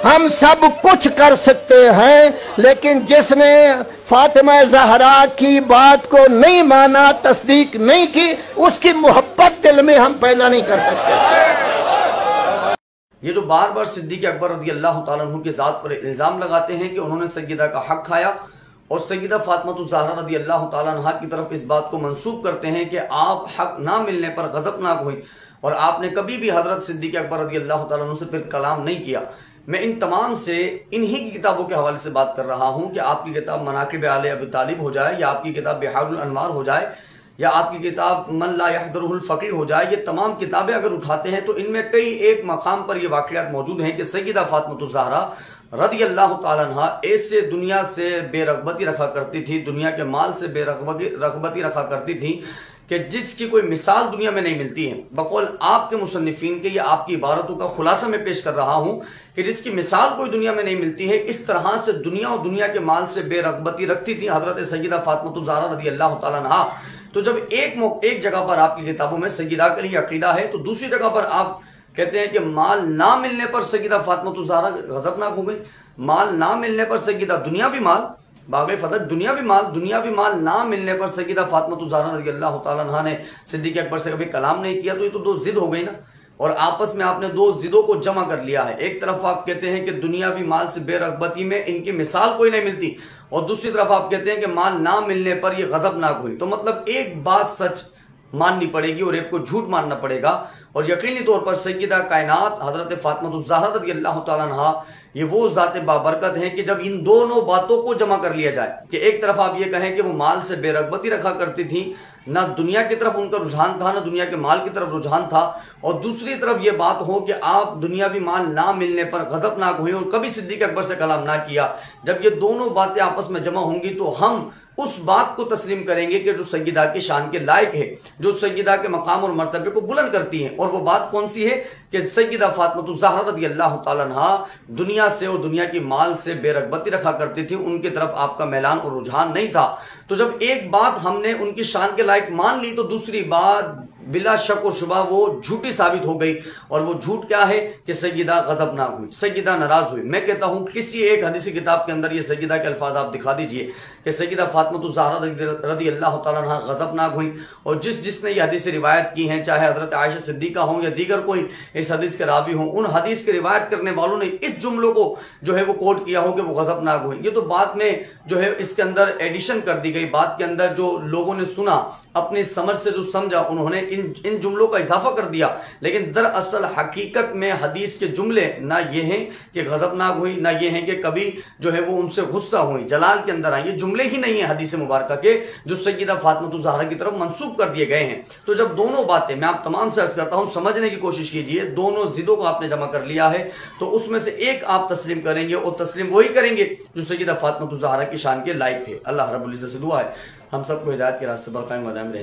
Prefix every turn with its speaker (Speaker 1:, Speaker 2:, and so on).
Speaker 1: हम सब कुछ कर सकते हैं, लेकिन जिसने फातिमा ज़हरा की बात को नहीं माना, तस्दीक नहीं की, उसकी मोहब्बत दिल में हम पैदा नहीं कर सकते।
Speaker 2: ये जो बार बार सिद्दीक़ अकबर रज़ी अल्लाह ताला अन्हु की ज़ात पर इल्ज़ाम लगाते हैं कि उन्होंने सय्यदा का हक खाया, और सय्यदा फातिमा ज़हरा रज़ी अल्लाह ताला अन्हा की तरफ इस बात को मंसूब करते हैं कि आप हक ना मिलने पर गज़बनाक हुई और आपने कभी भी हज़रत सिद्दीक़ अकबर रज़ी अल्लाह ताला अन्हु से फिर कलाम नहीं किया। मैं इन तमाम से इन्हीं की किताबों के हवाले से बात कर रहा हूँ कि आपकी किताब मनाक़िब आले अबी तालिब हो जाए, या आपकी किताब बिहारुल अनवार हो जाए, या आपकी किताब मन ला यहदरुहुल फ़क़ीह हो जाए। ये तमाम किताबें अगर उठाते हैं तो इनमें कई एक मकाम पर ये वाक़यात मौजूद हैं कि सय्यदा फातिमा ज़हरा रज़ी अल्लाह ताला अन्हा ऐसे दुनिया से बेरग़बती रखा करती थी, दुनिया के माल से बेरग़बती रखा करती थी कि जिसकी कोई मिसाल दुनिया में नहीं मिलती है। बकौल आपके मुसन्निफ़ीन के या आपकी इबारतों का खुलासा मैं पेश कर रहा हूँ कि जिसकी मिसाल कोई दुनिया में नहीं मिलती है, इस तरह से दुनिया और दुनिया के माल से बेरग़बती रखती थी हज़रत सय्यदा फातिमा ज़हरा रज़ी अल्लाह ताला अन्हा। तो जब एक जगह पर आपकी किताबों में सय्यदा के लिए अक़ीदा है, तो दूसरी जगह पर आप कहते हैं कि माल ना मिलने पर सय्यदा फातिमा ज़हरा गज़बनाक हो गई। माल ना मिलने पर सय्यदा दुनियावी माल बाग़े फ़तह दुनियावी माल ना मिलने पर सय्यदा फातिमा ज़हरा रज़ी अल्लाह ताला अन्हा ने सिद्दीक़ अकबर से कभी कलाम नहीं किया। तो ये तो दो ज़िद हो गई ना, और आपस में आपने दो ज़िदों को जमा कर लिया है। एक तरफ आप कहते हैं कि दुनियावी माल से बेरग़बती में इनकी मिसाल कोई नहीं मिलती, और दूसरी तरफ आप कहते हैं कि माल ना मिलने पर ये गज़बनाक हुई। तो मतलब एक बात सच माननी पड़ेगी और एक को झूठ मानना पड़ेगा। और यकीनी तौर पर सय्यदा कायनात हज़रत फातिमा ज़हरा रज़ी अल्लाह ताला अन्हा ये वो ज़ात बाबरकत हैं कि जब इन दोनों बातों को जमा कर लिया जाए कि एक तरफ आप ये कहें कि वो माल से बेरग़बती रखा करती थी, ना दुनिया की तरफ उनका रुझान था, ना दुनिया के माल की तरफ रुझान था, और दूसरी तरफ ये बात हो कि आप दुनियावी माल ना मिलने पर गज़बनाक हुई और कभी सिद्दीक़ अकबर से कलाम ना किया। जब ये दोनों बातें आपस में जमा होंगी तो हम उस बात को तस्लीम करेंगे कि जो सय्यदा की शान के लायक है, जो सय्यदा के मकाम और मर्तबे को बुलंद करती है। और वो बात कौन सी है कि सय्यदा फातिमा ज़हरा रज़ी अल्लाह ताला अन्हा दुनिया से और दुनिया की माल से बेरग़बती रखा करती थी, उनकी तरफ आपका मैलान और रुझान नहीं था। तो जब एक बात हमने उनकी शान के लायक मान ली तो दूसरी बात बिला शक और शुबा वो झूठी साबित हो गई। और वो झूठ क्या है कि सय्यदा गज़बनाक हुई, सय्यदा नाराज हुई। मैं कहता हूँ किसी एक हदीसी किताब के अंदर ये सय्यदा के अल्फाज आप दिखा दीजिए कि सय्यदा फातिमा ज़हरा रज़ी अल्लाह ताला अन्हा गज़बनाक हुई। और जिसने ये हदीस रिवायत की हैं, चाहे हज़रत आयशा सिद्दीक़ा हों या दीगर कोई इस हदीस के रावी हों, उन हदीस की रिवायत करने वालों ने इस जुमलों को जो है वो कोट किया हो कि वो गज़बनाक हुई। ये तो बाद में जो है इसके अंदर एडिशन कर दी गई, बात के अंदर जो लोगों ने सुना अपनी समझ से जो समझा उन्होंने इन जुमलों का इजाफा कर दिया। लेकिन दरअसल हकीकत में हदीस के जुमले ना ये हैं कि गज़बनाक हुई, ना ये हैं कि कभी जो है वो उनसे गुस्सा हुई, जलाल के अंदर आई। ये जुमले ही नहीं है हदीस मुबारक के जो सय्यदा फातिमा ज़हरा की तरफ मंसूब कर दिए गए हैं। तो जब दोनों बातें मैं आप तमाम से अर्ज करता हूँ, समझने की कोशिश कीजिए, दोनों ज़िदों को आपने जमा कर लिया है तो उसमें से एक आप तस्लीम करेंगे, और तस्लीम वही करेंगे जो सय्यदा फातिमा ज़हरा की शान के लायक है। अल्लाह रब्बुल इज़्ज़त से दुआ है हम सबको हिदायत के रास्ते पर कायम रहने